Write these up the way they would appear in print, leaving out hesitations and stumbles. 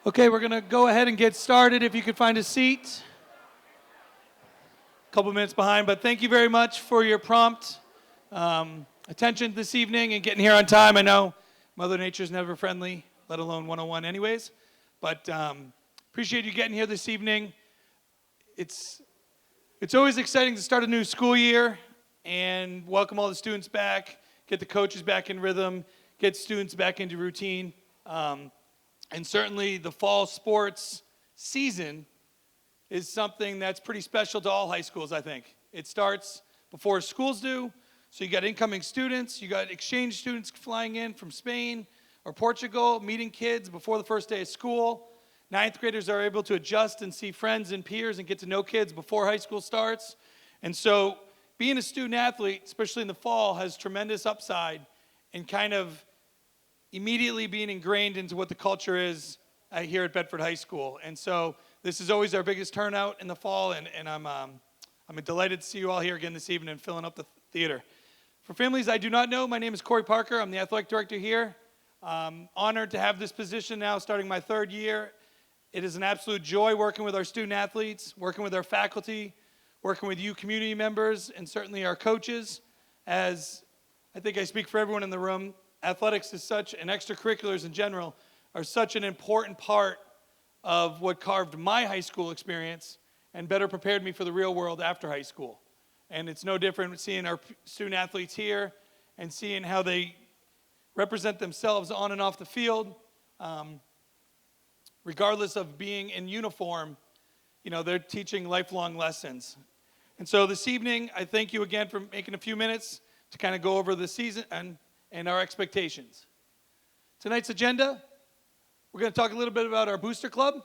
Okay, we're going to go ahead and get started. If you could find a seat. A couple minutes behind, but thank you very much for your prompt attention this evening and getting here on time. I know Mother Nature's never friendly, let alone 101 anyways, but appreciate you getting here this evening. It's always exciting to start a new school year and welcome all the students back, get the coaches back in rhythm, get students back into routine. And certainly the fall sports season is something that's pretty special to all high schools, I think. It starts before schools do, so you got incoming students, you got exchange students flying in from Spain or Portugal, meeting kids before the first day of school. Ninth graders are able to adjust and see friends and peers and get to know kids before high school starts. And so being a student athlete, especially in the fall, has tremendous upside and kind of immediately being ingrained into what the culture is here at Bedford High School. And so this is always our biggest turnout in the fall, and I'm delighted to see you all here again this evening and filling up the theater. For families I do not know, my name is Corey Parker. I'm the athletic director here. Honored to have this position now, starting my third year. It is an absolute joy working with our student athletes, working with our faculty, working with you community members, and certainly our coaches. As I think I speak for everyone in the room, athletics is such, and extracurriculars in general, are such an important part of what carved my high school experience and better prepared me for the real world after high school. And it's no different seeing our student athletes here and seeing how they represent themselves on and off the field. Regardless of being in uniform, they're teaching lifelong lessons. And so this evening, I thank you again for making a few minutes to kind of go over the season and our expectations. Tonight's agenda, we're going to talk a little bit about our Booster Club,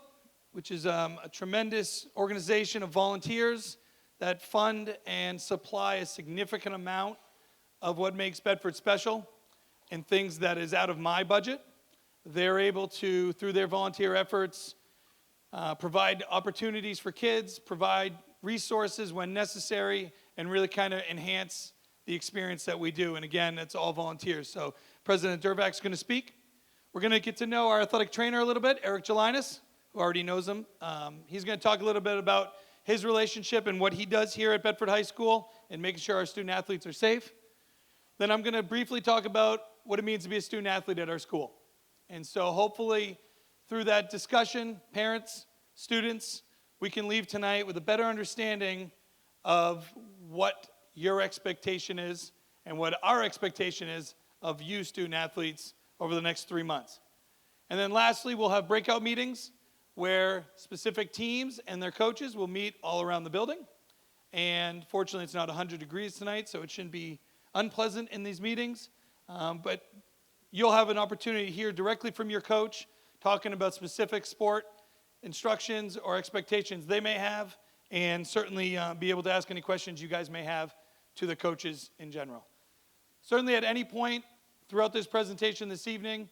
which is a tremendous organization of volunteers that fund and supply a significant amount of what makes Bedford special and things that is out of my budget. They're able to, through their volunteer efforts, provide opportunities for kids, provide resources when necessary, and really kind of enhance the experience that we do. And again, it's all volunteers. So President Durvak's going to speak. We're going to get to know our athletic trainer a little bit, Eric Gelinas, who already knows him. He's going to talk a little bit about his relationship and what he does here at Bedford High School and making sure our student athletes are safe. Then I'm going to briefly talk about what it means to be a student athlete at our school. And so hopefully through that discussion, parents, students, we can leave tonight with a better understanding of what your expectation is and what our expectation is of you student athletes over the next 3 months. And then lastly, we'll have breakout meetings where specific teams and their coaches will meet all around the building. And fortunately, it's not 100 degrees tonight, so it shouldn't be unpleasant in these meetings. But you'll have an opportunity to hear directly from your coach talking about specific sport instructions or expectations they may have, and certainly be able to ask any questions you guys may have to the coaches in general. Certainly at any point throughout this presentation this evening,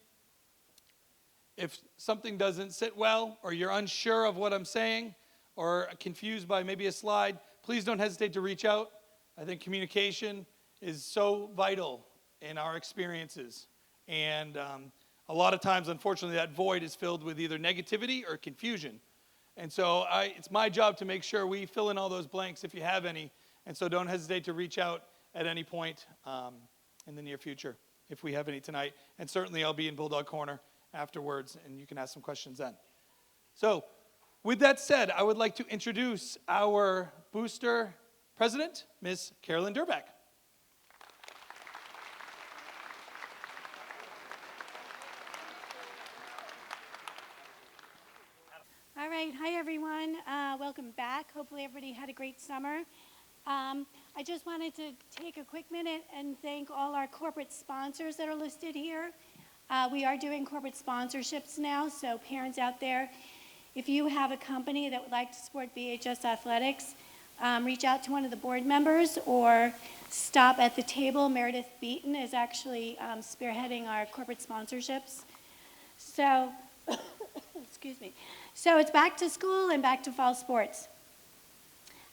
if something doesn't sit well or you're unsure of what I'm saying or confused by maybe a slide, please don't hesitate to reach out. I think communication is so vital in our experiences. And a lot of times, unfortunately, that void is filled with either negativity or confusion. And so it's my job to make sure we fill in all those blanks if you have any. And so don't hesitate to reach out at any point in the near future if we have any tonight. And certainly I'll be in Bulldog Corner afterwards, and you can ask some questions then. So with that said, I would like to introduce our booster president, Ms. Carolyn Durvak. All right, hi everyone. Welcome back. Hopefully everybody had a great summer. I just wanted to take a quick minute and thank all our corporate sponsors that are listed here. We are doing corporate sponsorships now, so parents out there, if you have a company that would like to support BHS Athletics, reach out to one of the board members or stop at the table. Meredith Beaton is actually spearheading our corporate sponsorships. So, excuse me. So it's back to school and back to fall sports.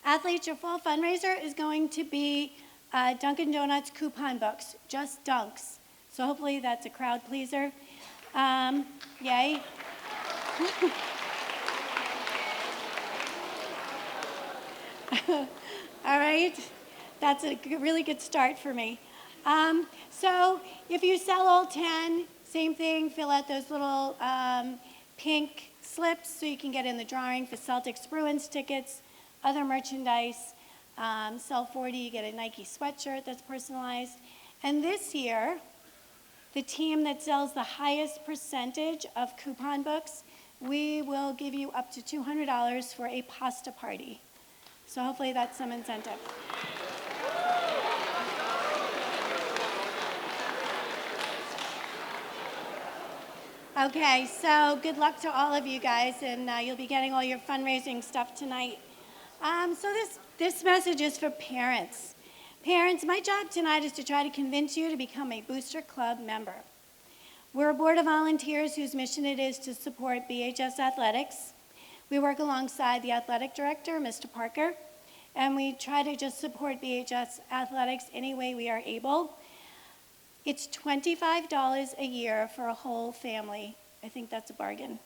Athletes, your fall fundraiser is going to be Dunkin' Donuts coupon books, just dunks. So hopefully that's a crowd pleaser. Yay. All right, that's a really good start for me. So if you sell all 10, same thing, fill out those little pink slips so you can get in the drawing for Celtics Bruins tickets, other merchandise. Sell 40, you get a Nike sweatshirt that's personalized. And this year, the team that sells the highest percentage of coupon books, we will give you up to $200 for a pasta party. So hopefully that's some incentive. Okay, so good luck to all of you guys, and you'll be getting all your fundraising stuff tonight. So this message is for parents. Parents, my job tonight is to try to convince you to become a Booster Club member. We're a board of volunteers whose mission it is to support BHS athletics. We work alongside the athletic director, Mr. Parker, and we try to just support BHS athletics any way we are able. It's $25 a year for a whole family. I think that's a bargain.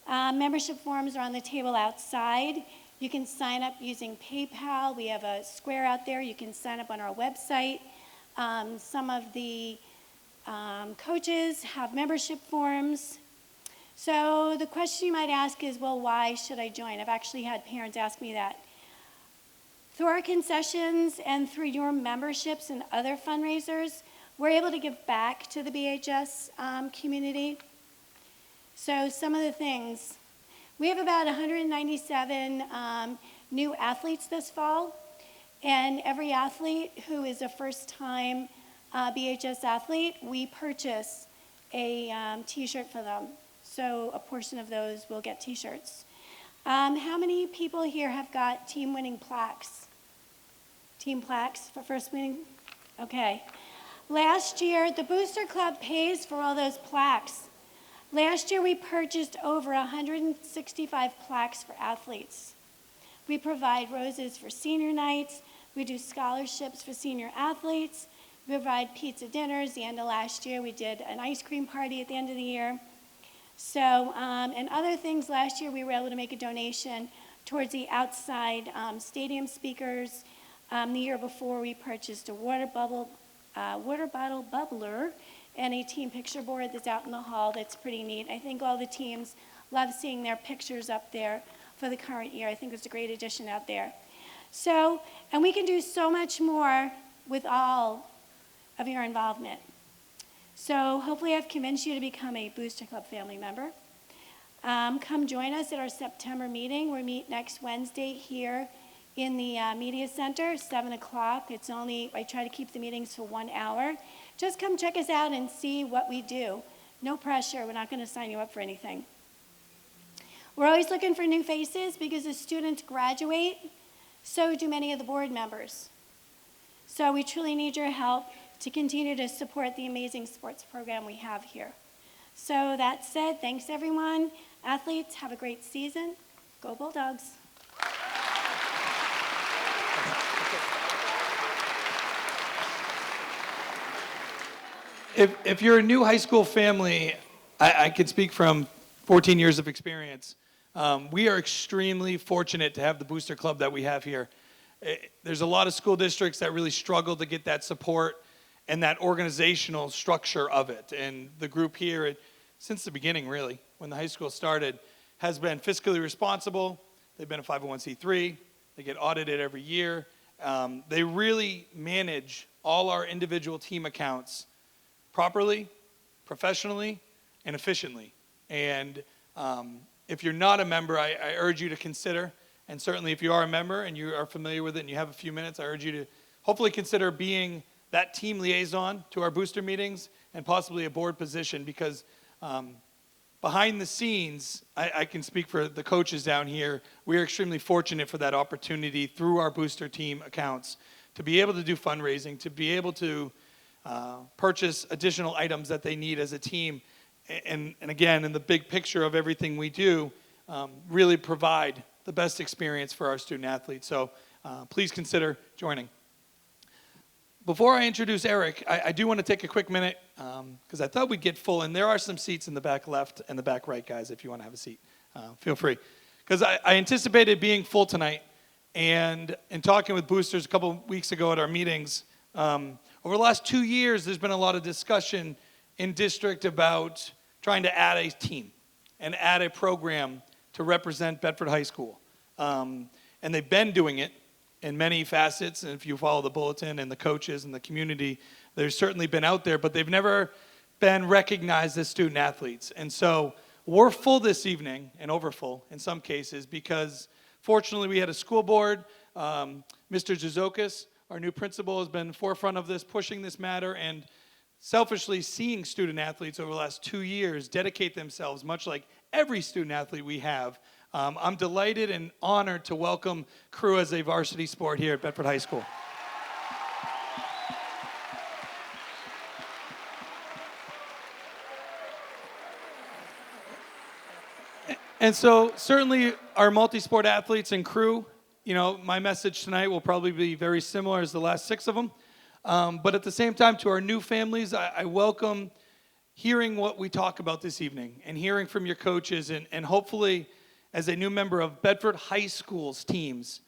Membership forms are on the table outside. You can sign up using PayPal. We have a square out there. You can sign up on our website. Some of the coaches have membership forms. So the question you might ask is, well, why should I join? I've actually had parents ask me that. Through our concessions and through your memberships and other fundraisers, we're able to give back to the BHS community. So some of the things, we have about 197 new athletes this fall, and every athlete who is a first-time BHS athlete, we purchase a t-shirt for them. So a portion of those will get t-shirts. How many people here have got team-winning plaques? Team plaques for first winning? Okay. Last year, the Booster Club pays for all those plaques. Last year, we purchased over 165 plaques for athletes. We provide roses for senior nights. We do scholarships for senior athletes. We provide pizza dinners. The end of last year, we did an ice cream party at the end of the year. So, and other things, last year we were able to make a donation towards the outside stadium speakers. The year before, we purchased a water bottle bubbler and a team picture board that's out in the hall that's pretty neat. I think all the teams love seeing their pictures up there for the current year. I think it's a great addition out there. So, and we can do so much more with all of your involvement. So hopefully I've convinced you to become a Booster Club family member. Come join us at our September meeting. We meet next Wednesday here in the media center, 7 o'clock. I try to keep the meetings for 1 hour. Just come check us out and see what we do. No pressure, we're not gonna sign you up for anything. We're always looking for new faces because as students graduate, so do many of the board members. So we truly need your help to continue to support the amazing sports program we have here. So that said, thanks everyone. Athletes, have a great season. Go Bulldogs. If you're a new high school family, I can speak from 14 years of experience. We are extremely fortunate to have the Booster Club that we have here. There's a lot of school districts that really struggle to get that support and that organizational structure of it. And the group here, since the beginning really, when the high school started, has been fiscally responsible. They've been a 501c3. They get audited every year. They really manage all our individual team accounts properly, professionally, and efficiently. And if you're not a member, I urge you to consider, and certainly if you are a member and you are familiar with it and you have a few minutes, I urge you to hopefully consider being that team liaison to our booster meetings and possibly a board position, because behind the scenes, I can speak for the coaches down here, we are extremely fortunate for that opportunity through our booster team accounts to be able to do fundraising, to be able to purchase additional items that they need as a team, and again, in the big picture of everything we do, really provide the best experience for our student athletes. So please consider joining. Before I introduce Eric, I do want to take a quick minute because I thought we'd get full, and there are some seats in the back left and the back right, guys, if you want to have a seat. Feel free. Because I anticipated being full tonight, and in talking with boosters a couple weeks ago at our meetings, over the last 2 years, there's been a lot of discussion in district about trying to add a team and add a program to represent Bedford High School. And they've been doing it in many facets, and if you follow the bulletin and the coaches and the community, they've certainly been out there, but they've never been recognized as student athletes. And so we're full this evening, and overfull in some cases, because fortunately we had a school board. Mr. Jazokis, our new principal, has been forefront of this, pushing this matter, and selfishly seeing student athletes over the last 2 years dedicate themselves, much like every student athlete we have. I'm delighted and honored to welcome crew as a varsity sport here at Bedford High School. And so certainly our multi-sport athletes and crew, my message tonight will probably be very similar as the last 6 of them. But at the same time, to our new families, I welcome hearing what we talk about this evening and hearing from your coaches, and hopefully as a new member of Bedford High School's teams,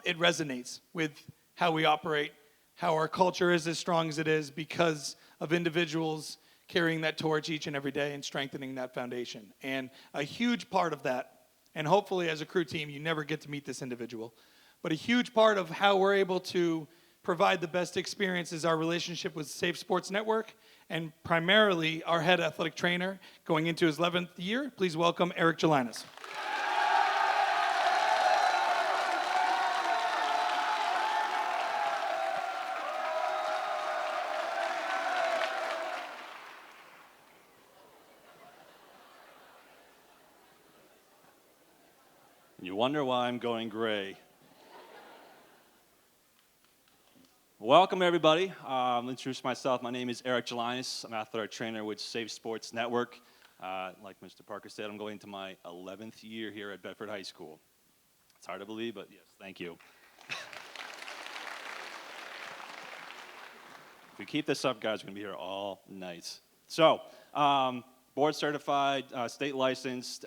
it resonates with how we operate, how our culture is as strong as it is because of individuals carrying that torch each and every day and strengthening that foundation. And a huge part of that, and hopefully as a crew team, you never get to meet this individual, but a huge part of how we're able to provide the best experience is our relationship with Safe Sports Network, and primarily our head athletic trainer going into his 11th year. Please welcome Eric Gelinas. You wonder why I'm going gray. Welcome, everybody. I'll introduce myself. My name is Eric Gelinas. I'm an athletic trainer with Safe Sports Network. Like Mr. Parker said, I'm going into my 11th year here at Bedford High School. It's hard to believe, but yes, thank you. If we keep this up, guys, we're going to be here all night. So, board certified, state licensed,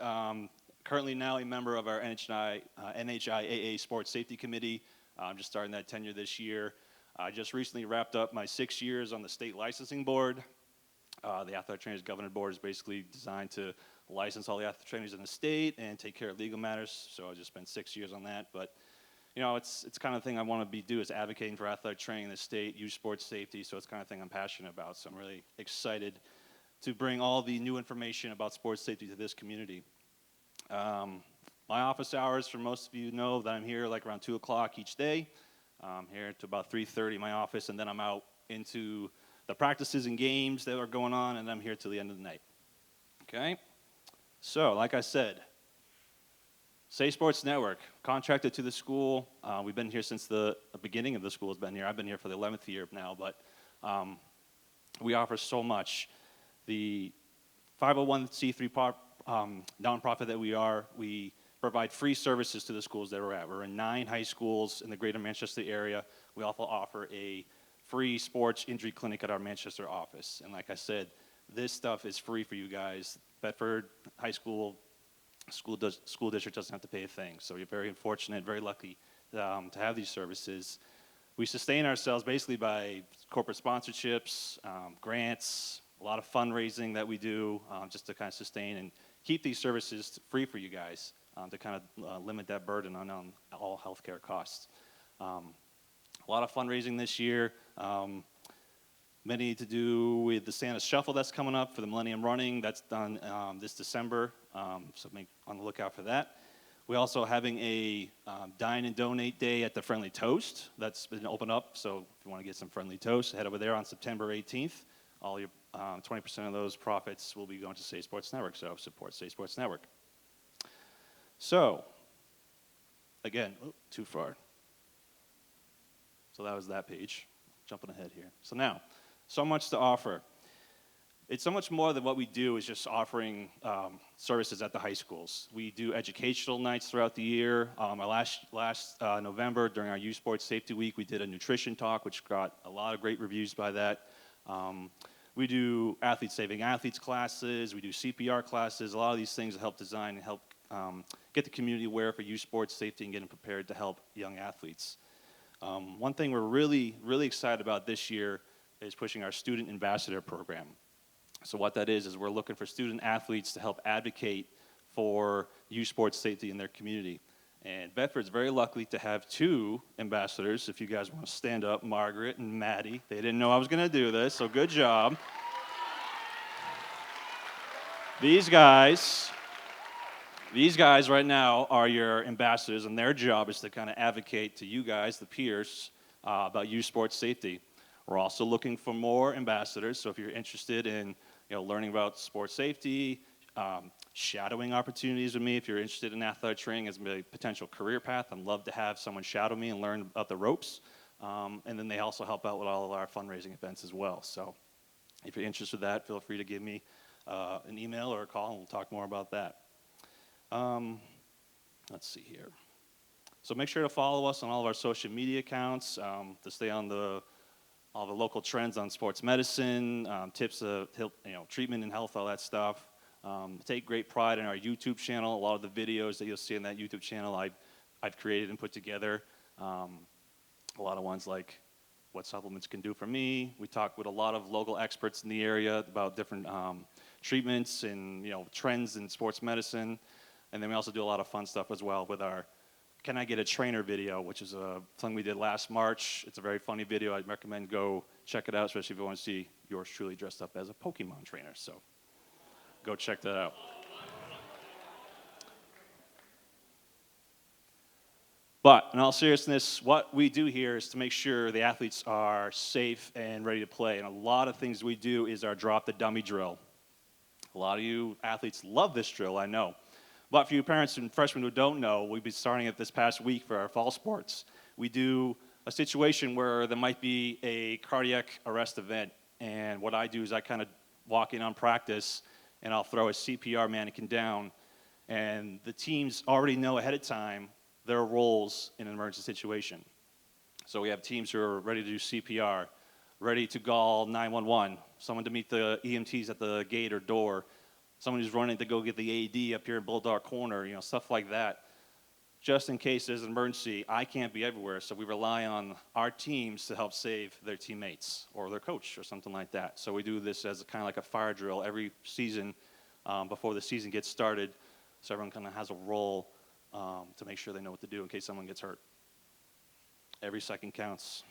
currently now a member of our NHIAA Sports Safety Committee. I'm just starting that tenure this year. I just recently wrapped up my 6 years on the state licensing board. The Athletic Trainers Governing Board is basically designed to license all the athletic trainers in the state and take care of legal matters. So I just spent 6 years on that. But it's kind of thing I want to do is advocating for athletic training in the state, youth sports safety. So it's kind of thing I'm passionate about. So I'm really excited to bring all the new information about sports safety to this community. My office hours, for most of you know that I'm here like around 2 o'clock each day. I'm here to about 3:30 in my office, and then I'm out into the practices and games that are going on, and I'm here till the end of the night. Okay? So, like I said, Safe Sports Network, contracted to the school. We've been here since the beginning of the school has been here. I've been here for the 11th year now, but we offer so much. The 501c3 nonprofit that we are, we provide free services to the schools that we're at. We're in 9 high schools in the greater Manchester area. We also offer a free sports injury clinic at our Manchester office. And like I said, this stuff is free for you guys. Bedford High School district doesn't have to pay a thing. So you're very fortunate, very lucky to have these services. We sustain ourselves basically by corporate sponsorships, grants, a lot of fundraising that we do just to kind of sustain and keep these services free for you guys to kind of limit that burden on all healthcare costs. A lot of fundraising this year, many to do with the Santa Shuffle that's coming up for the Millennium Running. That's done this December, so make on the lookout for that. We're also having a Dine and Donate Day at the Friendly Toast. That's been opened up, so if you want to get some Friendly Toast, head over there on September 18th. All your 20% of those profits will be going to Safe Sports Network, so support Safe Sports Network. So, again, too far. So that was that page. Jumping ahead here. So now, so much to offer. It's so much more than what we do is just offering services at the high schools. We do educational nights throughout the year. Our last November, during our Youth Sports Safety Week, we did a nutrition talk, which got a lot of great reviews by that. We do athlete saving athletes classes. We do CPR classes. A lot of these things help design and help get the community aware for youth sports safety and getting prepared to help young athletes. One thing we're really, really excited about this year is pushing our student ambassador program. So what that is we're looking for student athletes to help advocate for youth sports safety in their community. And Bedford's very lucky to have two ambassadors. If you guys want to stand up, Margaret and Maddie. They didn't know I was going to do this, so good job. These guys right now are your ambassadors, and their job is to kind of advocate to you guys, the peers, about youth sports safety. We're also looking for more ambassadors, so if you're interested in learning about sports safety, shadowing opportunities with me, if you're interested in athletic training as a potential career path, I'd love to have someone shadow me and learn about the ropes. And then they also help out with all of our fundraising events as well. So if you're interested in that, feel free to give me an email or a call, and we'll talk more about that. Let's see here. So make sure to follow us on all of our social media accounts to stay on all the local trends on sports medicine, tips of treatment and health, all that stuff. Take great pride in our YouTube channel. A lot of the videos that you'll see on that YouTube channel I've created and put together. A lot of ones like what supplements can do for me. We talk with a lot of local experts in the area about different treatments and trends in sports medicine. And then we also do a lot of fun stuff as well with our Can I Get a Trainer video, which is a thing we did last March. It's a very funny video. I'd recommend go check it out, especially if you want to see yours truly dressed up as a Pokemon trainer. So go check that out. But in all seriousness, what we do here is to make sure the athletes are safe and ready to play. And a lot of things we do is our drop the dummy drill. A lot of you athletes love this drill, I know. But for you parents and freshmen who don't know, we've been starting it this past week for our fall sports. We do a situation where there might be a cardiac arrest event. And what I do is I kind of walk in on practice, and I'll throw a CPR mannequin down. And the teams already know ahead of time their roles in an emergency situation. So we have teams who are ready to do CPR, ready to call 911, someone to meet the EMTs at the gate or door, someone who's running to go get the AD up here in Bulldog Corner, stuff like that. Just in case there's an emergency, I can't be everywhere, so we rely on our teams to help save their teammates or their coach or something like that. So we do this as kind of like a fire drill every season before the season gets started, so everyone kind of has a role to make sure they know what to do in case someone gets hurt. Every second counts.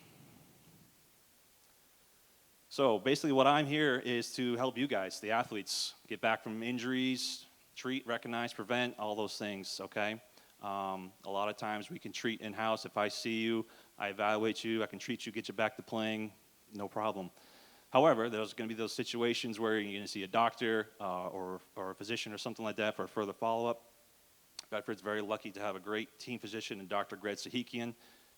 So basically what I'm here is to help you guys, the athletes, get back from injuries, treat, recognize, prevent, all those things, okay? A lot of times we can treat in-house. If I see you, I evaluate you, I can treat you, get you back to playing, no problem. However, there's going to be those situations where you're going to see a doctor or a physician or something like that for a further follow-up. Bedford's very lucky to have a great team physician in Dr. Greg Sahikian.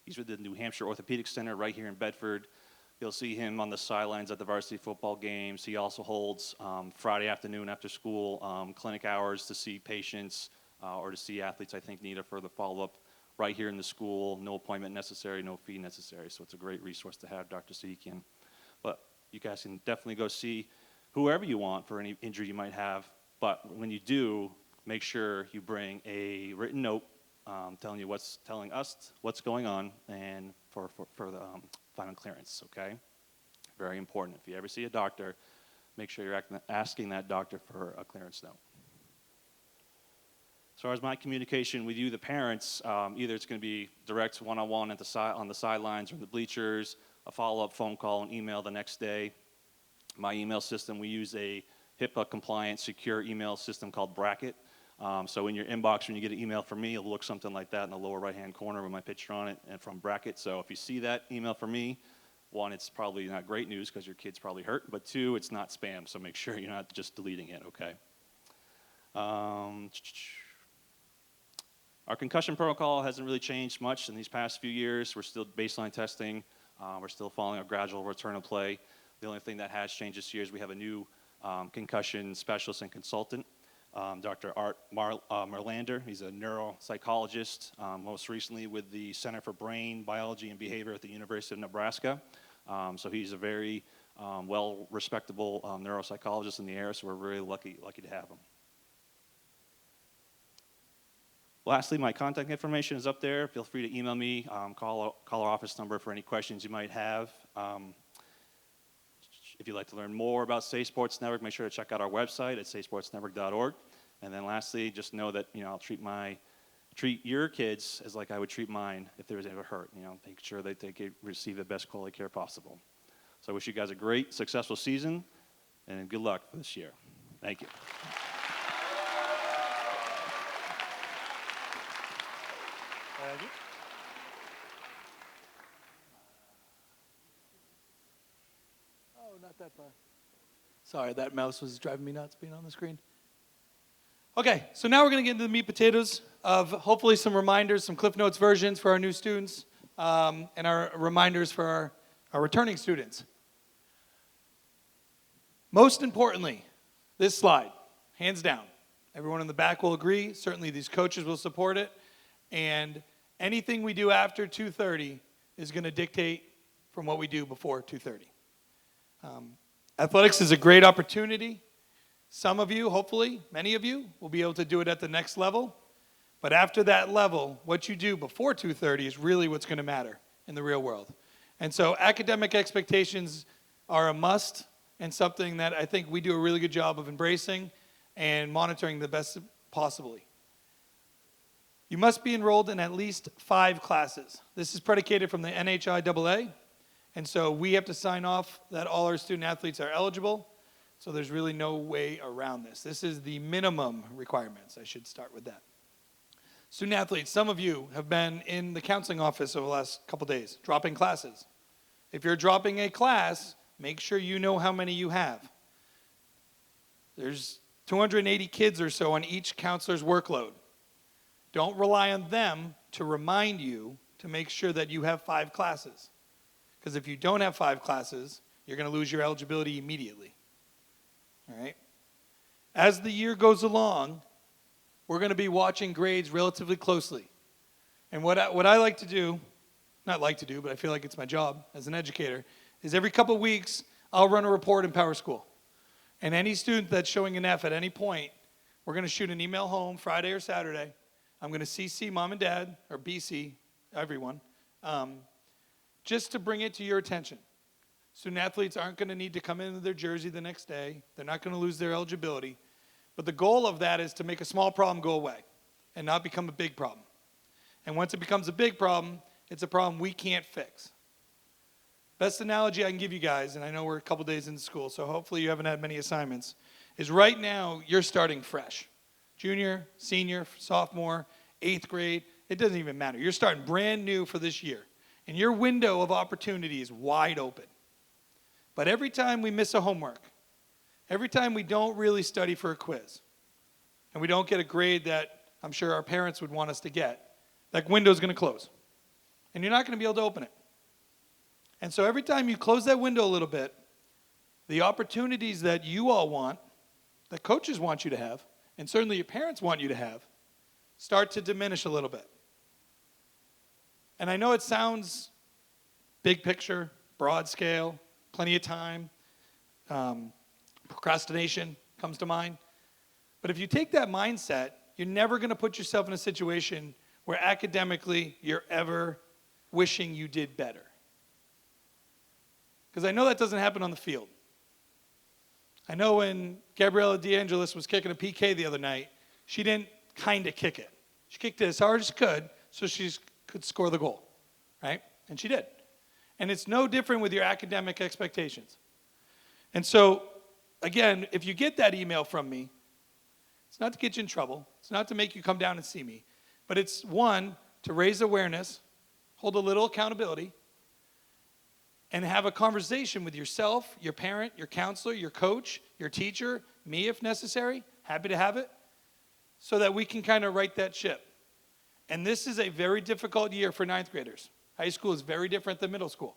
He's with the New Hampshire Orthopedic Center right here in Bedford. You'll see him on the sidelines at the varsity football games. He also holds Friday afternoon after school clinic hours to see patients or to see athletes I think need a further follow-up right here in the school. No appointment necessary, no fee necessary. So it's a great resource to have, Dr. Sahikian. But you guys can definitely go see whoever you want for any injury you might have. But when you do, make sure you bring a written note telling us what's going on and for the final clearance, okay? Very important. If you ever see a doctor, make sure you're asking that doctor for a clearance note. As far as my communication with you, the parents, either it's going to be direct one-on-one on the sidelines or in the bleachers, a follow-up phone call and email the next day. My email system, we use a HIPAA-compliant, secure email system called Bracket. So in your inbox, when you get an email from me, it'll look something like that in the lower right-hand corner with my picture on it and from Bracket. So if you see that email from me, one, it's probably not great news because your kid's probably hurt, but two, it's not spam, so make sure you're not just deleting it, okay? Our concussion protocol hasn't really changed much in these past few years. We're still baseline testing. We're still following a gradual return of play. The only thing that has changed this year is we have a new concussion specialist and consultant. Dr. Art Merlander, he's a neuropsychologist, most recently with the Center for Brain, Biology, and Behavior at the University of Nebraska. So he's a very well-respectable neuropsychologist in the area, so we're really lucky to have him. Lastly, my contact information is up there. Feel free to email me, call our office number for any questions you might have. If you'd like to learn more about Say Sports Network, make sure to check out our website at saysportsnetwork.org. And then lastly, just know that I'll treat your kids as like I would treat mine if there was ever hurt. Make sure that they receive the best quality care possible. So I wish you guys a great, successful season, and good luck for this year. Thank you. Oh, not that far. Sorry, that mouse was driving me nuts being on the screen. Okay, so now we're going to get into the meat potatoes of hopefully some reminders, some Cliff Notes versions for our new students, and our reminders for our returning students. Most importantly, this slide, hands down. Everyone in the back will agree. Certainly these coaches will support it. And anything we do after 2:30 is going to dictate from what we do before 2:30. Athletics is a great opportunity. Some of you, hopefully, many of you, will be able to do it at the next level. But after that level, what you do before 2:30 is really what's going to matter in the real world. And so academic expectations are a must and something that I think we do a really good job of embracing and monitoring the best possibly. You must be enrolled in at least 5 classes. This is predicated from the NHIAA. And so we have to sign off that all our student athletes are eligible. So there's really no way around this. This is the minimum requirements. I should start with that. Student athletes, some of you have been in the counseling office over the last couple days, dropping classes. If you're dropping a class, make sure you know how many you have. There's 280 kids or so on each counselor's workload. Don't rely on them to remind you to make sure that you have 5 classes. Because if you don't have 5 classes, you're going to lose your eligibility immediately. All right? As the year goes along, we're going to be watching grades relatively closely. And what I like to do, not like to do, but I feel like it's my job as an educator, is every couple weeks, I'll run a report in Power School. And any student that's showing an F at any point, we're going to shoot an email home Friday or Saturday. I'm going to CC mom and dad, or BC, everyone, just to bring it to your attention. Student athletes aren't going to need to come into their jersey the next day. They're not going to lose their eligibility. But the goal of that is to make a small problem go away and not become a big problem. And once it becomes a big problem, it's a problem we can't fix. Best analogy I can give you guys, and I know we're a couple days into school, so hopefully you haven't had many assignments, is right now you're starting fresh. Junior, senior, sophomore, 8th grade, it doesn't even matter. You're starting brand new for this year. And your window of opportunity is wide open. But every time we miss a homework, every time we don't really study for a quiz, and we don't get a grade that I'm sure our parents would want us to get, that window's going to close. And you're not going to be able to open it. And so every time you close that window a little bit, the opportunities that you all want, that coaches want you to have, and certainly your parents want you to have, start to diminish a little bit. And I know it sounds big picture, broad scale, plenty of time, procrastination comes to mind. But if you take that mindset, you're never going to put yourself in a situation where academically you're ever wishing you did better. Because I know that doesn't happen on the field. I know when Gabriella DeAngelis was kicking a PK the other night, she didn't kind of kick it. She kicked it as hard as she could so she could score the goal, right? And she did. And it's no different with your academic expectations. And so, again, if you get that email from me, it's not to get you in trouble. It's not to make you come down and see me. But it's, one, to raise awareness, hold a little accountability, and have a conversation with yourself, your parent, your counselor, your coach, your teacher, me if necessary. Happy to have it. So that we can kind of right that ship. And this is a very difficult year for 9th graders. High school is very different than middle school.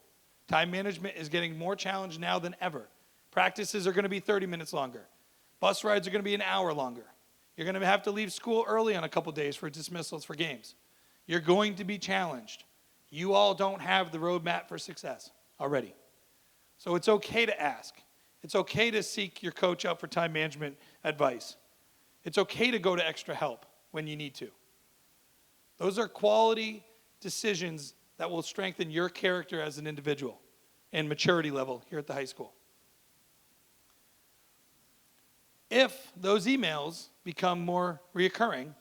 Time management is getting more challenged now than ever, Practices are going to be 30 minutes longer. Bus rides are going to be an hour longer. You're going to have to leave school early on a couple days for dismissals for games. You're going to be challenged. You all don't have the roadmap for success already. So it's okay to ask. It's okay to seek your coach out for time management advice. It's okay to go to extra help when you need to. Those are quality decisions that will strengthen your character as an individual and maturity level here at the high school. If those emails become more reoccurring,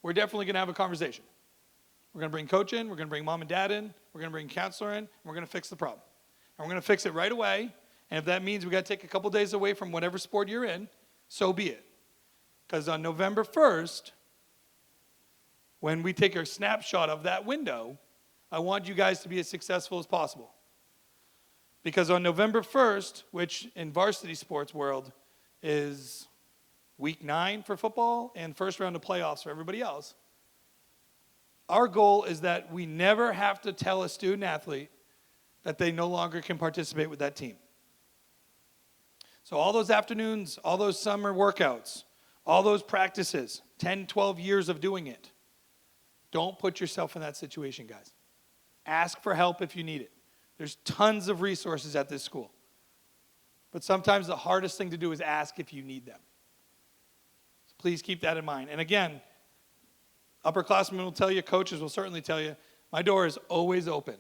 we're definitely going to have a conversation. We're going to bring coach in, we're going to bring mom and dad in, we're going to bring counselor in, and we're going to fix the problem. And we're going to fix it right away, and if that means we got to take a couple days away from whatever sport you're in, so be it. Because on November 1st, when we take a snapshot of that window, I want you guys to be as successful as possible. Because on November 1st, which in varsity sports world is week 9 for football and first round of playoffs for everybody else, our goal is that we never have to tell a student athlete that they no longer can participate with that team. So all those afternoons, all those summer workouts, all those practices, 10, 12 years of doing it, don't put yourself in that situation, guys. Ask for help if you need it. There's tons of resources at this school. But sometimes the hardest thing to do is ask if you need them. So please keep that in mind. And again, upperclassmen will tell you, coaches will certainly tell you, my door is always open.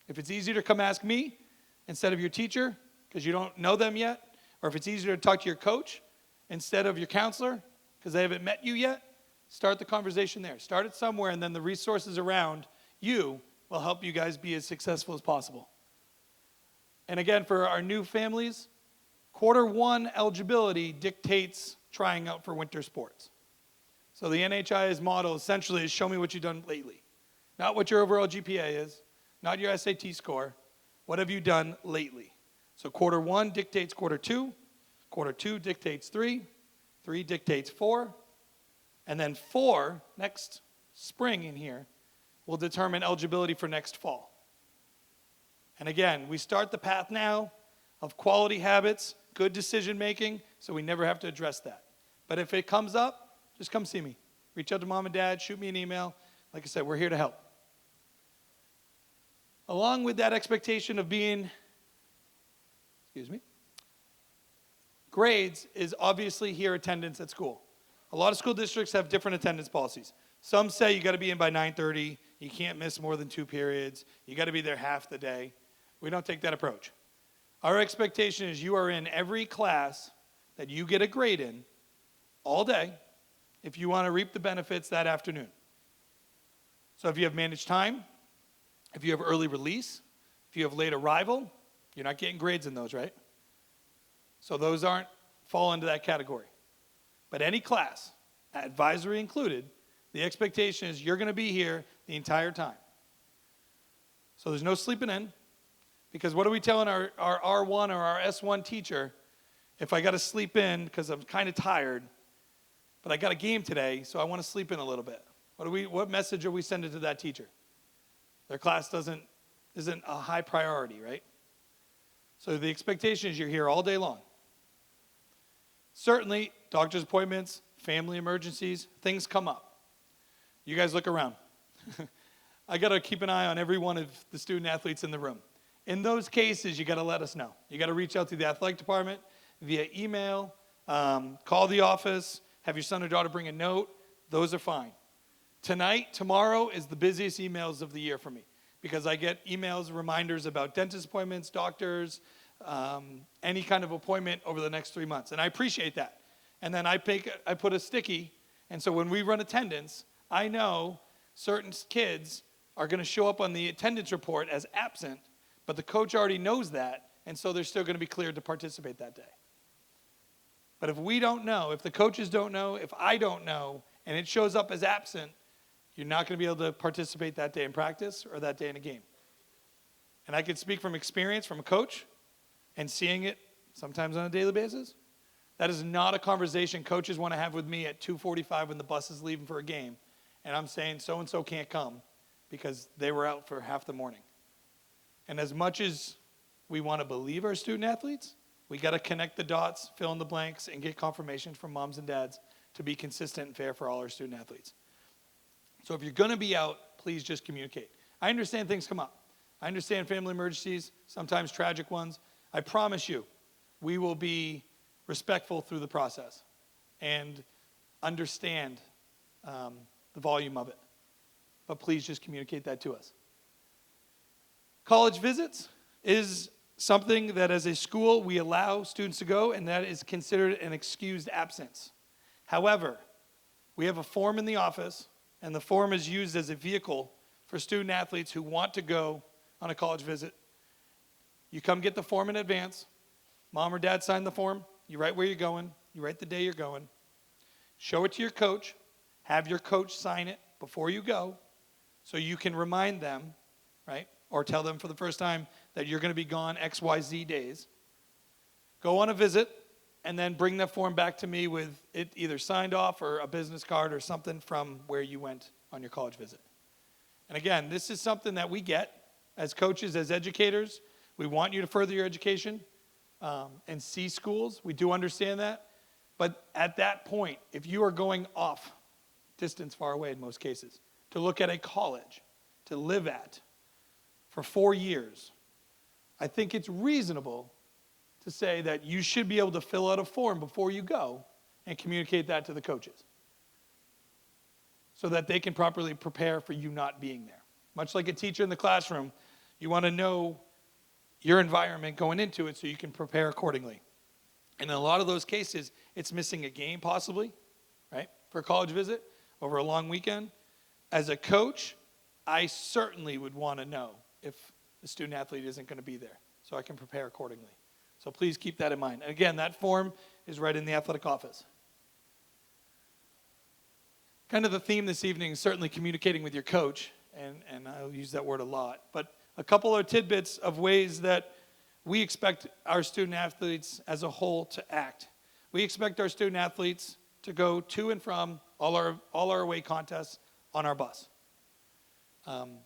If it's easier to come ask me instead of your teacher because you don't know them yet, or if it's easier to talk to your coach instead of your counselor because they haven't met you yet, start the conversation there. Start it somewhere, and then the resources around you will help you guys be as successful as possible. And again, for our new families, quarter 1 eligibility dictates trying out for winter sports. So the NHI's model essentially is show me what you've done lately. Not what your overall GPA is, not your SAT score. What have you done lately? So quarter 1 dictates quarter 2 dictates 3 dictates 4, and then 4, next spring in here, will determine eligibility for next fall. And again, we start the path now of quality habits, good decision making, so we never have to address that. But if it comes up, just come see me. Reach out to mom and dad, shoot me an email. Like I said, we're here to help. Along with that expectation of being, grades is obviously here attendance at school. A lot of school districts have different attendance policies. Some say you got to be in by 9:30, you can't miss more than 2 periods, you got to be there half the day. We don't take that approach. Our expectation is you are in every class that you get a grade in all day if you want to reap the benefits that afternoon. So if you have managed time, if you have early release, if you have late arrival, you're not getting grades in those, right? So those fall into that category. But any class, advisory included, the expectation is you're going to be here the entire time. So there's no sleeping in, because what are we telling our R1 or our S1 teacher if I got to sleep in because I'm kind of tired, but I got a game today, so I want to sleep in a little bit? What message are we sending to that teacher? Their class isn't a high priority, right? So the expectation is you're here all day long. Certainly, doctor's appointments, family emergencies, things come up. You guys look around. I got to keep an eye on every one of the student athletes in the room. In those cases, you got to let us know. You got to reach out to the athletic department via email, call the office, have your son or daughter bring a note. Those are fine. Tonight, tomorrow is the busiest emails of the year for me because I get emails, reminders about dentist appointments, doctors, any kind of appointment over the next 3 months. And I appreciate that. And then I put a sticky, and so when we run attendance, I know certain kids are going to show up on the attendance report as absent, but the coach already knows that, and so they're still going to be cleared to participate that day. But if we don't know, if the coaches don't know, if I don't know, and it shows up as absent, you're not going to be able to participate that day in practice or that day in a game. And I can speak from experience from a coach and seeing it sometimes on a daily basis. That is not a conversation coaches want to have with me at 2:45 when the bus is leaving for a game, and I'm saying so-and-so can't come because they were out for half the morning. And as much as we want to believe our student athletes, We got to connect the dots, fill in the blanks, and get confirmation from moms and dads to be consistent and fair for all our student athletes. So if you're going to be out, please just communicate. I understand things come up. I understand family emergencies, sometimes tragic ones. I promise you, we will be respectful through the process and understand the volume of it. But please just communicate that to us. College visits is something that as a school we allow students to go, and that is considered an excused absence. However, we have a form in the office, and the form is used as a vehicle for student athletes who want to go on a college visit. You come get the form in advance. Mom or dad sign the form. You write where you're going. You write the day you're going. Show it to your coach. Have your coach sign it before you go so you can remind them, right? Or tell them for the first time that you're going to be gone XYZ days. Go on a visit and then bring that form back to me with it either signed off or a business card or something from where you went on your college visit. And again, this is something that we get as coaches, as educators. We want you to further your education and see schools. We do understand that. But at that point, if you are going off, distance far away in most cases, to look at a college to live at for 4 years, I think it's reasonable to say that you should be able to fill out a form before you go and communicate that to the coaches so that they can properly prepare for you not being there. Much like a teacher in the classroom, you want to know your environment going into it so you can prepare accordingly. And in a lot of those cases, it's missing a game possibly, right, for a college visit over a long weekend. As a coach, I certainly would want to know if the student athlete isn't going to be there so I can prepare accordingly. So please keep that in mind. And again, that form is right in the athletic office. Kind of the theme this evening is certainly communicating with your coach, and I'll use that word a lot. But a couple of tidbits of ways that we expect our student athletes as a whole to act. We expect our student athletes to go to and from all our away contests on our bus. Kind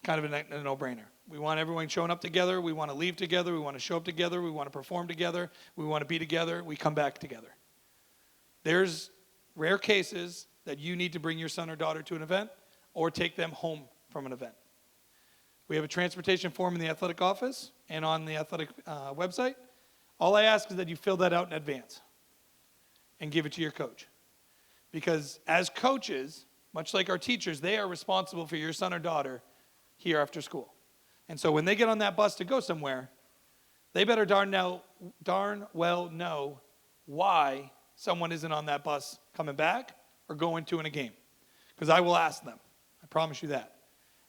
of a no-brainer. We want everyone showing up together. We want to leave together. We want to show up together. We want to perform together. We want to be together. We come back together. There's rare cases that you need to bring your son or daughter to an event or take them home from an event. We have a transportation form in the athletic office and on the athletic website. All I ask is that you fill that out in advance and give it to your coach. Because as coaches, much like our teachers, they are responsible for your son or daughter here after school. And so when they get on that bus to go somewhere, they better darn well know why someone isn't on that bus coming back or going to in a game. Because I will ask them. I promise you that.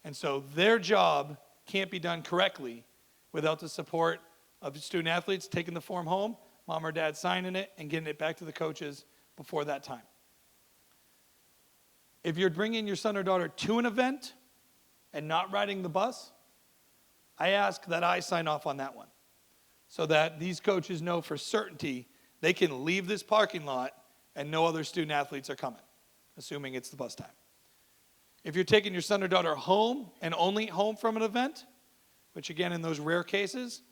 And so their job can't be done correctly without the support of the student athletes taking the form home, mom or dad signing it, and getting it back to the coaches before that time. If you're bringing your son or daughter to an event and not riding the bus, I ask that I sign off on that one so that these coaches know for certainty they can leave this parking lot and no other student athletes are coming, assuming it's the bus time. If you're taking your son or daughter home and only home from an event, which again, in those rare cases,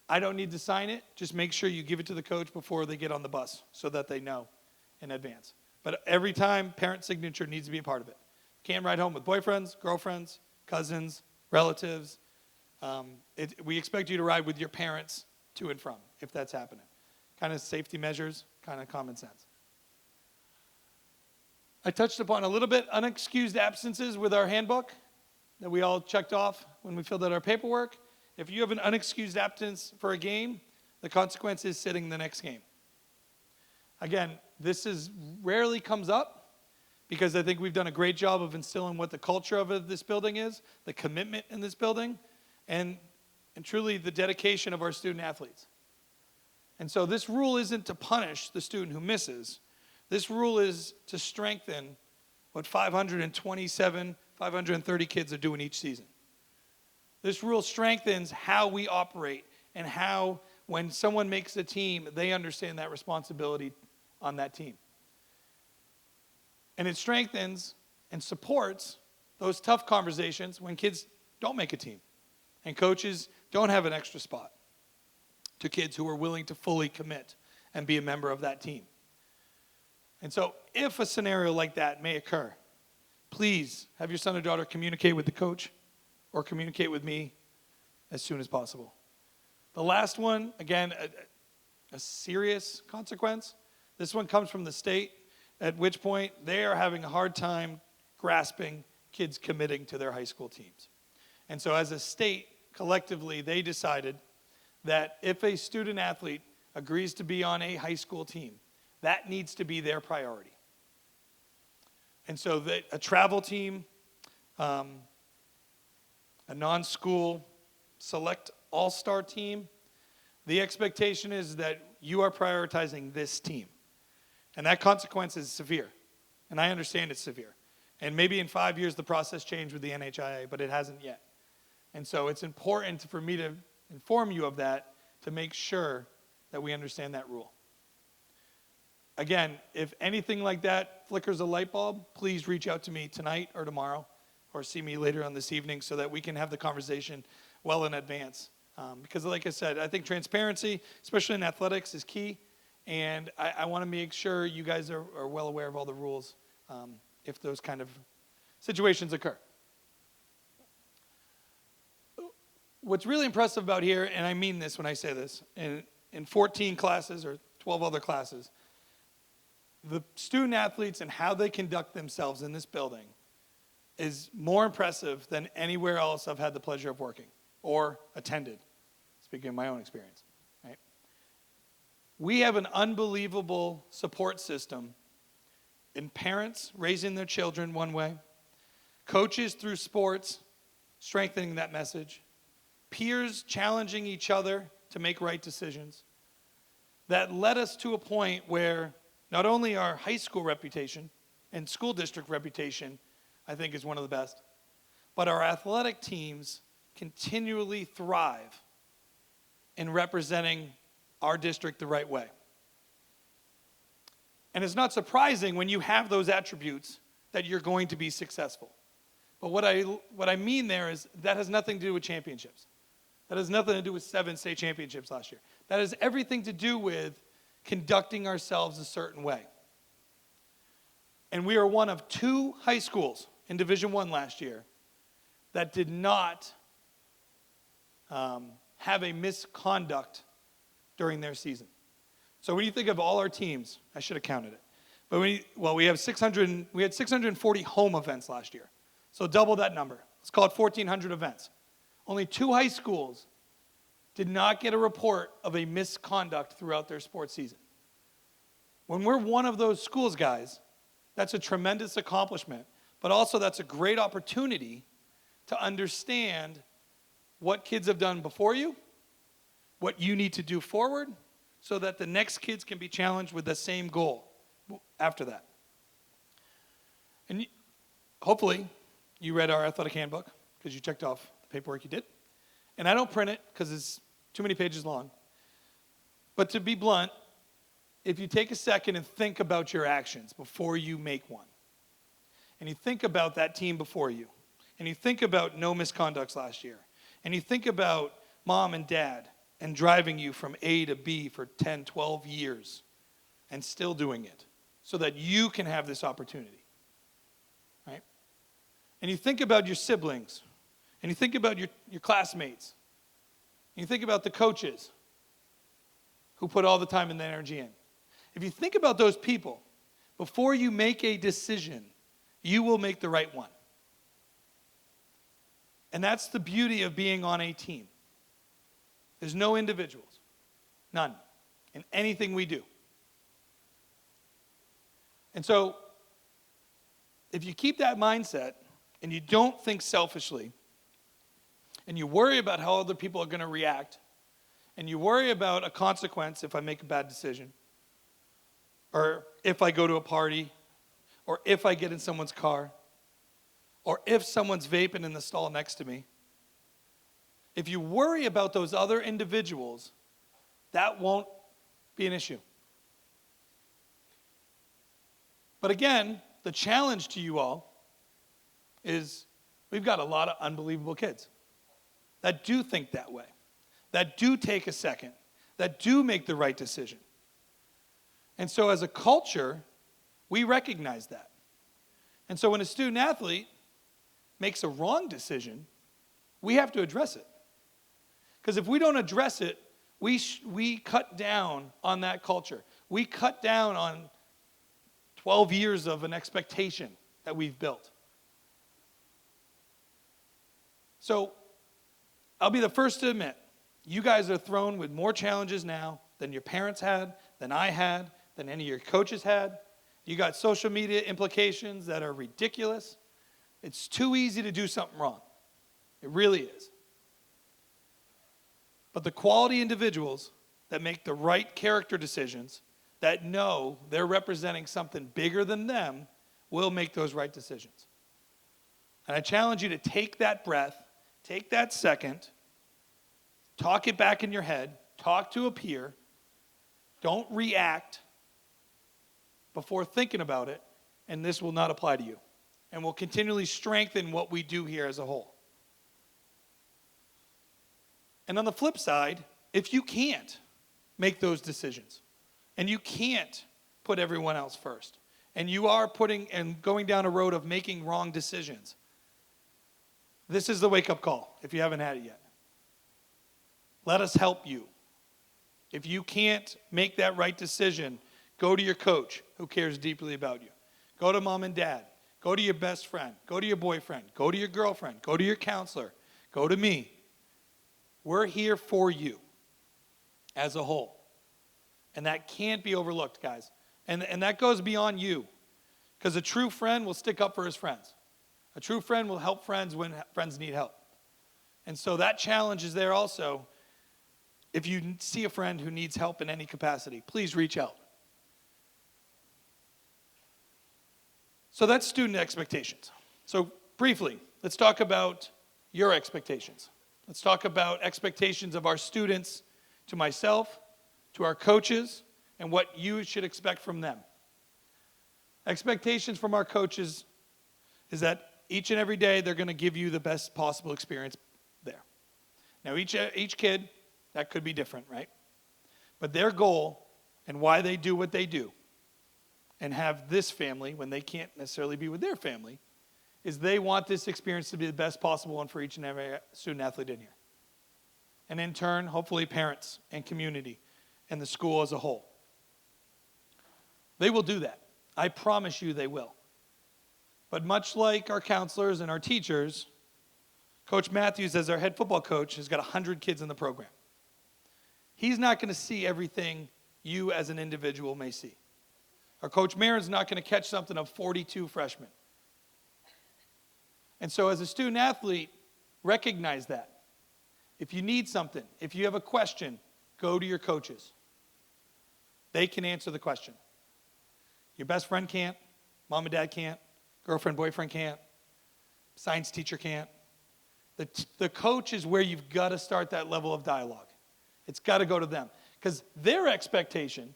I don't need to sign it. Just make sure you give it to the coach before they get on the bus so that they know in advance. But every time, parent signature needs to be a part of it. Can't ride home with boyfriends, girlfriends, cousins, relatives. We expect you to ride with your parents to and from, if that's happening. Kind of safety measures, kind of common sense. I touched upon a little bit unexcused absences with our handbook that we all checked off when we filled out our paperwork. If you have an unexcused absence for a game, the consequence is sitting the next game. Again, this rarely comes up because I think we've done a great job of instilling what the culture of this building is, the commitment in this building, and truly the dedication of our student athletes. And so this rule isn't to punish the student who misses. This rule is to strengthen what 527, 530 kids are doing each season. This rule strengthens how we operate and how, when someone makes a team, they understand that responsibility on that team. And it strengthens and supports those tough conversations when kids don't make a team and coaches don't have an extra spot. to kids who are willing to fully commit and be a member of that team. And so if a scenario like that may occur, please have your son or daughter communicate with the coach or communicate with me as soon as possible. The last one, again, a serious consequence. This one comes from the state, at which point they are having a hard time grasping kids committing to their high school teams. And so as a state, collectively, they decided that if a student athlete agrees to be on a high school team, that needs to be their priority. And so a travel team, a non-school select all-star team, the expectation is that you are prioritizing this team. And that consequence is severe. And I understand it's severe. And maybe in 5 years the process changed with the NHIA, but it hasn't yet. And so it's important for me to inform you of that to make sure that we understand that rule. Again, if anything like that flickers a light bulb, please reach out to me tonight or tomorrow or see me later on this evening so that we can have the conversation well in advance. Because like I said, I think transparency, especially in athletics, is key. And I want to make sure you guys are well aware of all the rules if those kind of situations occur. What's really impressive about here, and I mean this when I say this, in 14 classes or 12 other classes, the student athletes and how they conduct themselves in this building is more impressive than anywhere else I've had the pleasure of working or attended, speaking of my own experience. Right? We have an unbelievable support system in parents raising their children one way, coaches through sports strengthening that message, peers challenging each other to make right decisions, that led us to a point where not only our high school reputation and school district reputation, I think, is one of the best, but our athletic teams continually thrive in representing our district the right way. And it's not surprising when you have those attributes that you're going to be successful. But what I mean there is that has nothing to do with championships. That has nothing to do with 7 state championships last year. That has everything to do with conducting ourselves a certain way. And we are one of 2 high schools in Division I last year that did not have a misconduct during their season. So when you think of all our teams, I should have counted it. But we had 640 home events last year. So double that number. Let's call it 1,400 events. Only 2 high schools did not get a report of a misconduct throughout their sports season. When we're one of those schools, guys, that's a tremendous accomplishment, but also that's a great opportunity to understand what kids have done before you, what you need to do forward, so that the next kids can be challenged with the same goal after that. And hopefully you read our athletic handbook because you checked off the paperwork you did. And I don't print it because it's too many pages long. But to be blunt, if you take a second and think about your actions before you make one, and you think about that team before you, and you think about no misconducts last year, and you think about mom and dad and driving you from A to B for 10, 12 years and still doing it so that you can have this opportunity, right? And you think about your siblings, and you think about your classmates, and you think about the coaches who put all the time and the energy in. If you think about those people, before you make a decision, you will make the right one. And that's the beauty of being on a team. There's no individuals, none, in anything we do. And so, if you keep that mindset and you don't think selfishly, and you worry about how other people are going to react, and you worry about a consequence if I make a bad decision, or if I go to a party, or if I get in someone's car, or if someone's vaping in the stall next to me, if you worry about those other individuals, that won't be an issue. But again, the challenge to you all is we've got a lot of unbelievable kids that do think that way, that do take a second, that do make the right decision. And so as a culture, we recognize that. And so when a student athlete makes a wrong decision, we have to address it. Because if we don't address it, we cut down on that culture. We cut down on 12 years of an expectation that we've built. So I'll be the first to admit, you guys are thrown with more challenges now than your parents had, than I had, than any of your coaches had. You got social media implications that are ridiculous. It's too easy to do something wrong. It really is. But the quality individuals that make the right character decisions, that know they're representing something bigger than them, will make those right decisions. And I challenge you to take that breath, take that second, talk it back in your head, talk to a peer, don't react before thinking about it, and this will not apply to you. And will continually strengthen what we do here as a whole. And on the flip side, if you can't make those decisions, and you can't put everyone else first, and you are putting and going down a road of making wrong decisions, this is the wake-up call, if you haven't had it yet. Let us help you. If you can't make that right decision, go to your coach who cares deeply about you. Go to mom and dad. Go to your best friend. Go to your boyfriend. Go to your girlfriend. Go to your counselor. Go to me. We're here for you as a whole. And that can't be overlooked, guys. And that goes beyond you. Because a true friend will stick up for his friends. A true friend will help friends when friends need help. And so that challenge is there also. If you see a friend who needs help in any capacity, please reach out. So that's student expectations. So briefly, let's talk about your expectations. Let's talk about expectations of our students to myself, to our coaches, and what you should expect from them. Expectations from our coaches is that each and every day they're going to give you the best possible experience there. Now each kid, that could be different, right? But their goal and why they do what they do and have this family when they can't necessarily be with their family is they want this experience to be the best possible one for each and every student athlete in here. And in turn, hopefully parents and community and the school as a whole. They will do that. I promise you they will. But much like our counselors and our teachers, Coach Matthews, as our head football coach, has got 100 kids in the program. He's not going to see everything you as an individual may see. Our Coach Marin's not going to catch something of 42 freshmen. And so as a student athlete, recognize that. If you need something, if you have a question, go to your coaches. They can answer the question. Your best friend can't, mom and dad can't, girlfriend, boyfriend can't, science teacher can't. The coach is where you've got to start that level of dialogue. It's got to go to them. Because their expectation,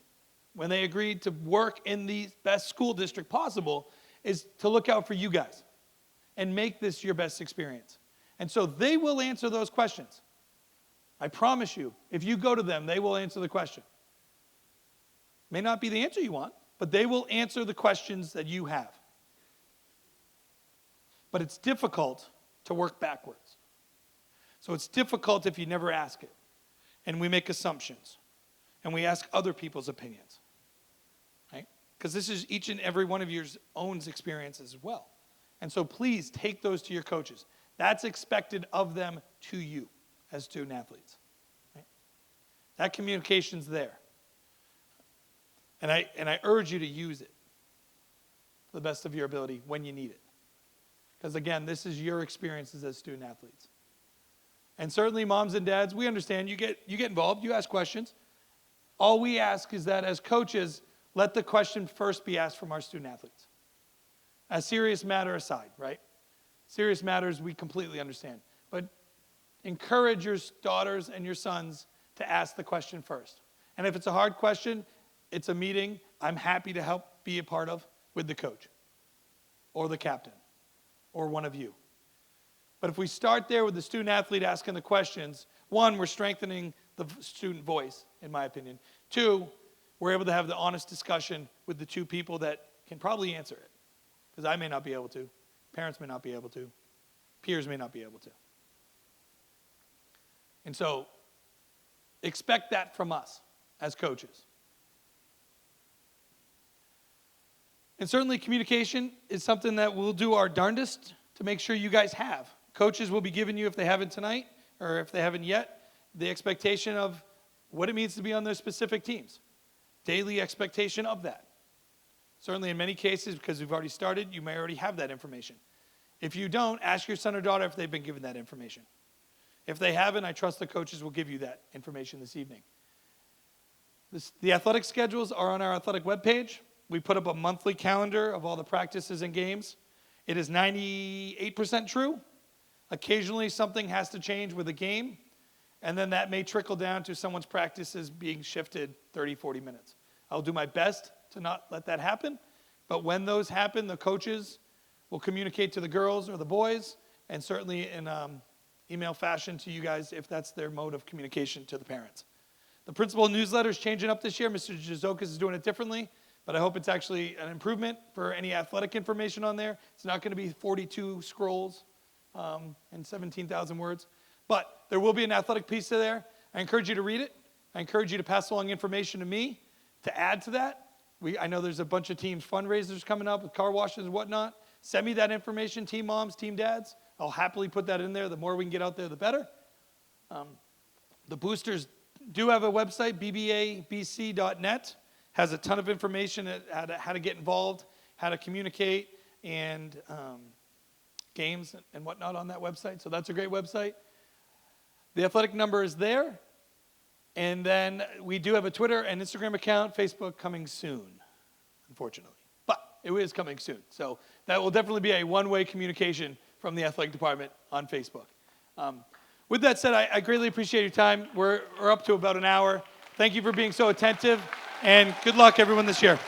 when they agreed to work in the best school district possible, is to look out for you guys and make this your best experience. And so they will answer those questions. I promise you, if you go to them, they will answer the question. May not be the answer you want, but they will answer the questions that you have. But it's difficult to work backwards. So it's difficult if you never ask it. And we make assumptions. And we ask other people's opinions. Right? Because this is each and every one of your own experiences as well. And so please take those to your coaches. That's expected of them to you as student athletes. Right? That communication's there. And I urge you to use it to the best of your ability when you need it. Because again, this is your experiences as student athletes. And certainly moms and dads, we understand you get involved, you ask questions. All we ask is that as coaches, let the question first be asked from our student athletes. A serious matter aside, right? Serious matters we completely understand. But encourage your daughters and your sons to ask the question first. And if it's a hard question, it's a meeting I'm happy to help be a part of with the coach or the captain or one of you. But if we start there with the student athlete asking the questions, one, we're strengthening the student voice, in my opinion. 2, we're able to have the honest discussion with the 2 people that can probably answer it. Because I may not be able to, parents may not be able to, peers may not be able to. And so, expect that from us as coaches. And certainly communication is something that we'll do our darndest to make sure you guys have. Coaches will be giving you, if they haven't tonight, or if they haven't yet, the expectation of what it means to be on their specific teams. Daily expectation of that. Certainly in many cases, because we've already started, you may already have that information. If you don't, ask your son or daughter if they've been given that information. If they haven't, I trust the coaches will give you that information this evening. The athletic schedules are on our athletic webpage. We put up a monthly calendar of all the practices and games. It is 98% true. Occasionally something has to change with a game, and then that may trickle down to someone's practices being shifted 30, 40 minutes. I'll do my best to not let that happen, but when those happen, the coaches will communicate to the girls or the boys, and certainly in email fashion to you guys if that's their mode of communication to the parents. The principal newsletter is changing up this year. Mr. Jazokas is doing it differently, but I hope it's actually an improvement for any athletic information on there. It's not going to be 42 scrolls and 17,000 words, but there will be an athletic piece to there. I encourage you to read it. I encourage you to pass along information to me to add to that. I know there's a bunch of teams fundraisers coming up with car washes and whatnot. Send me that information, team moms, team dads. I'll happily put that in there. The more we can get out there, the better. The boosters do have a website, bbabc.net. Has a ton of information how to get involved, how to communicate, and games and whatnot on that website. So that's a great website. The athletic number is there. And then we do have a Twitter and Instagram account, Facebook coming soon, unfortunately. But it is coming soon. So that will definitely be a one-way communication from the athletic department on Facebook. With that said, I greatly appreciate your time. We're up to about an hour. Thank you for being so attentive, and good luck, everyone, this year.